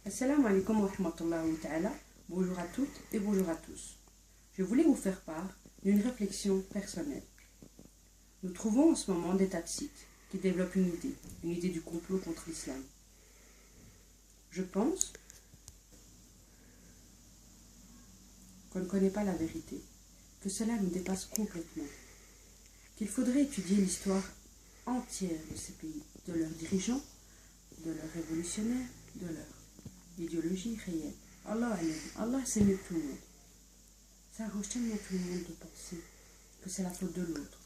Assalamu alaikum wa rahmatullahi wa ta'ala. Bonjour à toutes et bonjour à tous. Je voulais vous faire part d'une réflexion personnelle. Nous trouvons en ce moment des tas de sites qui développent une idée du complot contre l'islam. Je pense qu'on ne connaît pas la vérité, que cela nous dépasse complètement, qu'il faudrait étudier l'histoire entière de ces pays, de leurs dirigeants, de leurs révolutionnaires, de leur idéologie réelle. Allah c'est mieux que tout le monde. Ça arrange tellement tout le monde de penser que c'est la faute de l'autre.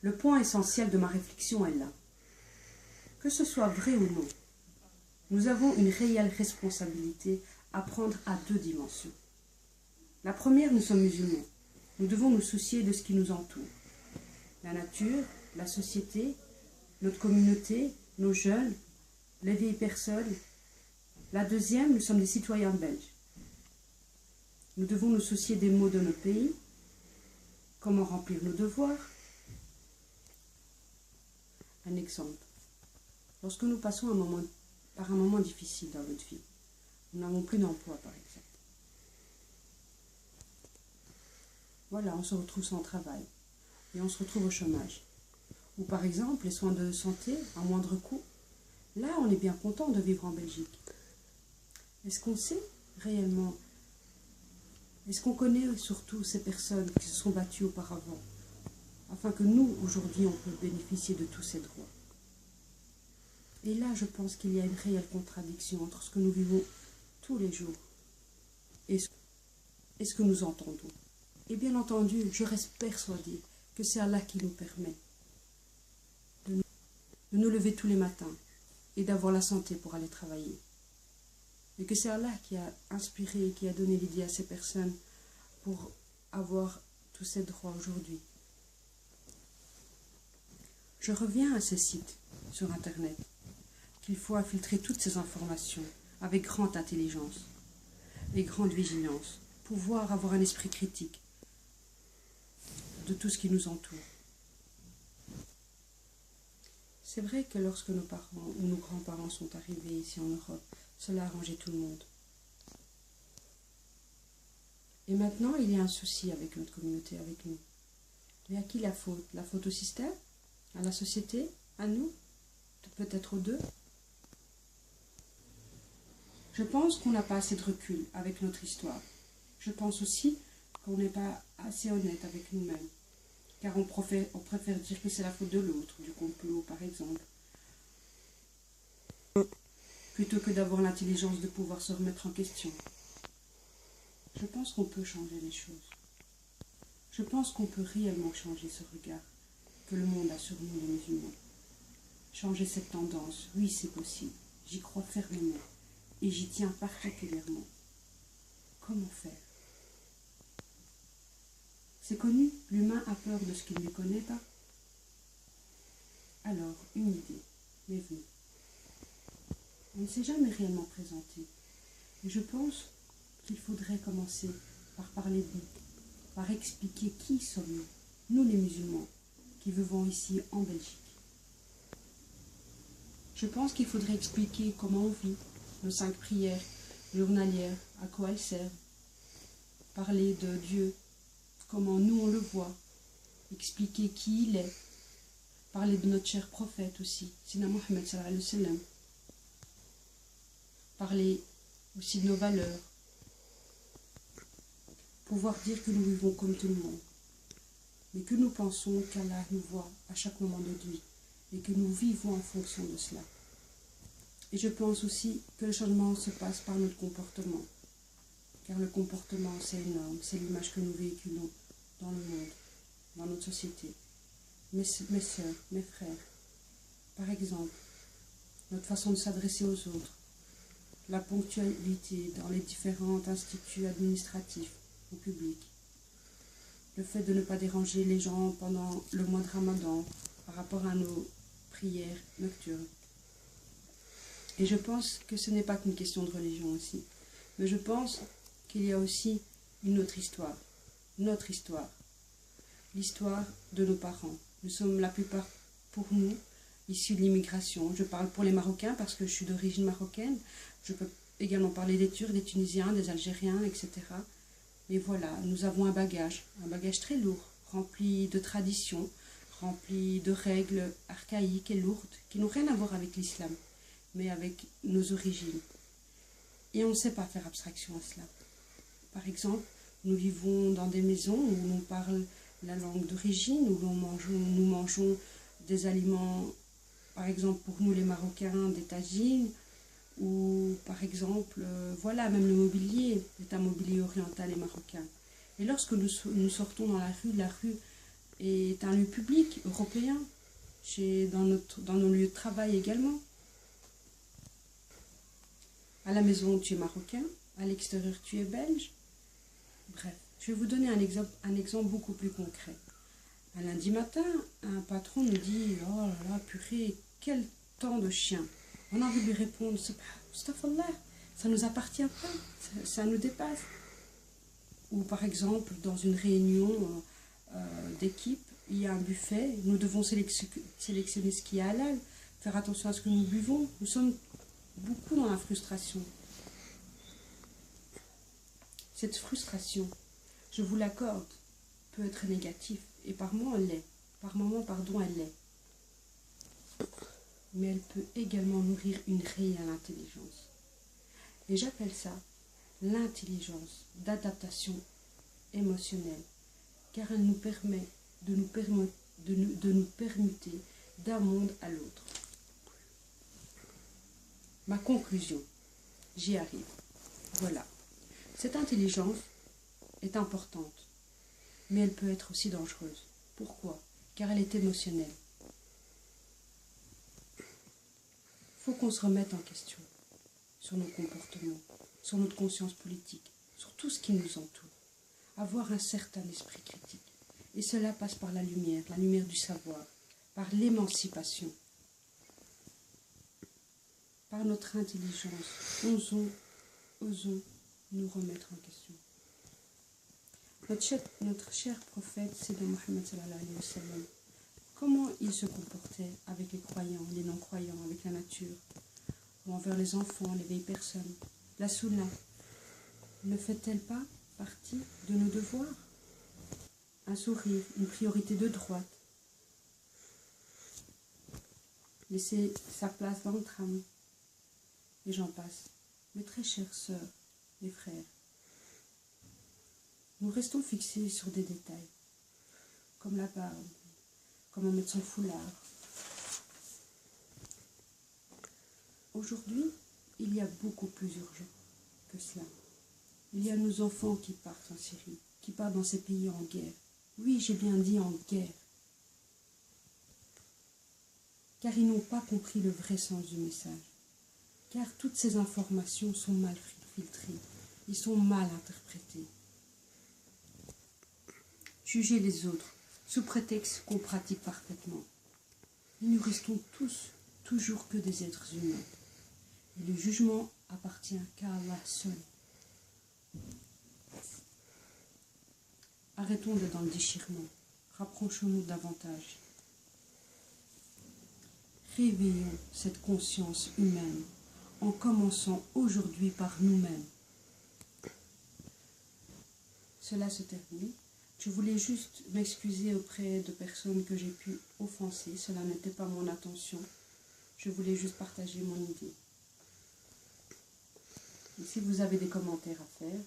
Le point essentiel de ma réflexion est là. Que ce soit vrai ou non, nous avons une réelle responsabilité à prendre à deux dimensions. La première, nous sommes musulmans. Nous devons nous soucier de ce qui nous entoure. La nature, la société, notre communauté, nos jeunes, les vieilles personnes. La deuxième, nous sommes des citoyens belges. Nous devons nous soucier des maux de notre pays, comment remplir nos devoirs. Un exemple. Lorsque nous passons par un moment difficile dans notre vie, nous n'avons plus d'emploi par exemple. Voilà, on se retrouve sans travail et on se retrouve au chômage. Ou par exemple, les soins de santé à moindre coût. Là, on est bien content de vivre en Belgique. Est-ce qu'on sait réellement, est-ce qu'on connaît surtout ces personnes qui se sont battues auparavant, afin que nous, aujourd'hui, on peut bénéficier de tous ces droits? Et là, je pense qu'il y a une réelle contradiction entre ce que nous vivons tous les jours et ce que nous entendons. Et bien entendu, je reste persuadée que c'est Allah qui nous permet de nous lever tous les matins et d'avoir la santé pour aller travailler. Et que c'est Allah qui a inspiré et qui a donné l'idée à ces personnes pour avoir tous ces droits aujourd'hui. Je reviens à ce site sur Internet, qu'il faut infiltrer toutes ces informations avec grande intelligence et grande vigilance, pouvoir avoir un esprit critique de tout ce qui nous entoure. C'est vrai que lorsque nos parents ou nos grands-parents sont arrivés ici en Europe, cela a arrangé tout le monde. Et maintenant, il y a un souci avec notre communauté, avec nous. Mais à qui la faute? La faute au système? À la société? À nous? Peut-être aux deux? Je pense qu'on n'a pas assez de recul avec notre histoire. Je pense aussi qu'on n'est pas assez honnête avec nous-mêmes. Car on préfère dire que c'est la faute de l'autre, du complot par exemple. Plutôt que d'avoir l'intelligence de pouvoir se remettre en question. Je pense qu'on peut changer les choses. Je pense qu'on peut réellement changer ce regard que le monde a sur nous les musulmans. Changer cette tendance, oui c'est possible. J'y crois fermement. Et j'y tiens particulièrement. Comment faire? C'est connu, l'humain a peur de ce qu'il ne connaît pas. Alors, une idée m'est venue. On ne s'est jamais réellement présenté. Et je pense qu'il faudrait commencer par parler de nous, par expliquer qui sommes-nous, nous les musulmans, qui vivons ici en Belgique. Je pense qu'il faudrait expliquer comment on vit, nos 5 prières journalières, à quoi elles servent, parler de Dieu, comment nous on le voit, expliquer qui il est, parler de notre cher prophète aussi, Sina Mohammed sallallahu alayhi wa sallam, parler aussi de nos valeurs, pouvoir dire que nous vivons comme tout le monde, mais que nous pensons qu'Allah nous voit à chaque moment de notre vie et que nous vivons en fonction de cela. Et je pense aussi que le changement se passe par notre comportement. Car le comportement, c'est énorme. C'est l'image que nous véhiculons dans le monde, dans notre société. Mes sœurs, mes frères. Par exemple, notre façon de s'adresser aux autres. La ponctualité dans les différents instituts administratifs ou publics. Le fait de ne pas déranger les gens pendant le mois de Ramadan par rapport à nos prières nocturnes. Et je pense que ce n'est pas qu'une question de religion aussi. Mais je pense qu'il y a aussi une autre histoire. Notre histoire. L'histoire de nos parents. Nous sommes la plupart, pour nous, issus de l'immigration. Je parle pour les Marocains parce que je suis d'origine marocaine. Je peux également parler des Turcs, des Tunisiens, des Algériens, etc. Et voilà, nous avons un bagage très lourd, rempli de traditions, rempli de règles archaïques et lourdes, qui n'ont rien à voir avec l'islam, mais avec nos origines. Et on ne sait pas faire abstraction à cela. Par exemple, nous vivons dans des maisons où l'on parle la langue d'origine, où nous mangeons des aliments, par exemple pour nous les Marocains, des tagines, ou par exemple, voilà, même le mobilier est un mobilier oriental et marocain. Et lorsque nous sortons dans la rue est un lieu public européen, dans nos lieux de travail également. À la maison, tu es marocain, à l'extérieur, tu es belge. Bref, je vais vous donner un exemple beaucoup plus concret. Un lundi matin, un patron nous dit « Oh là là, purée, quel temps de chien !» On a envie de lui répondre « Astaghfirullah, ça ne nous appartient pas, ça nous dépasse. » Ou par exemple, dans une réunion d'équipe, il y a un buffet, nous devons sélectionner ce qui est halal, faire attention à ce que nous buvons. Nous sommes beaucoup dans la frustration. Cette frustration, je vous l'accorde, peut être négative, et par moments elle l'est. Elle l'est. Mais elle peut également nourrir une réelle intelligence. Et j'appelle ça l'intelligence d'adaptation émotionnelle, car elle nous permet de nous permuter d'un monde à l'autre. Ma conclusion, j'y arrive. Voilà. Cette intelligence est importante, mais elle peut être aussi dangereuse. Pourquoi? Car elle est émotionnelle. Il faut qu'on se remette en question sur nos comportements, sur notre conscience politique, sur tout ce qui nous entoure. Avoir un certain esprit critique. Et cela passe par la lumière du savoir, par l'émancipation, par notre intelligence. Osons nous remettre en question. Notre cher prophète, c'est de Mohammed sallallahu alayhi wa sallam. Comment il se comportait avec les croyants, les non-croyants, avec la nature, ou envers les enfants, les vieilles personnes. La sunna ne fait-elle pas partie de nos devoirs? Un sourire, une priorité de droite. Laisser sa place dans le tram. Et j'en passe. Mes très chères sœurs, mes frères, nous restons fixés sur des détails, comme la barbe, comment mettre son foulard. Aujourd'hui, il y a beaucoup plus urgent que cela. Il y a nos enfants qui partent en Syrie, qui partent dans ces pays en guerre. Oui, j'ai bien dit en guerre. Car ils n'ont pas compris le vrai sens du message. Car toutes ces informations sont mal filtrées, ils sont mal interprétés. Juger les autres sous prétexte qu'on pratique parfaitement. Et nous restons tous, toujours que des êtres humains. Et le jugement appartient qu'à Allah seul. Arrêtons d'être dans le déchirement. Rapprochons-nous davantage. Réveillons cette conscience humaine en commençant aujourd'hui par nous-mêmes. Cela se termine. Je voulais juste m'excuser auprès de personnes que j'ai pu offenser. Cela n'était pas mon intention. Je voulais juste partager mon idée. Et si vous avez des commentaires à faire,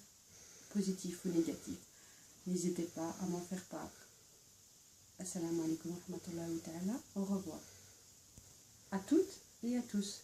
positifs ou négatifs, n'hésitez pas à m'en faire part. Assalamu alaikum wa rahmatullahi wa ta'ala. Au revoir. À toutes et à tous.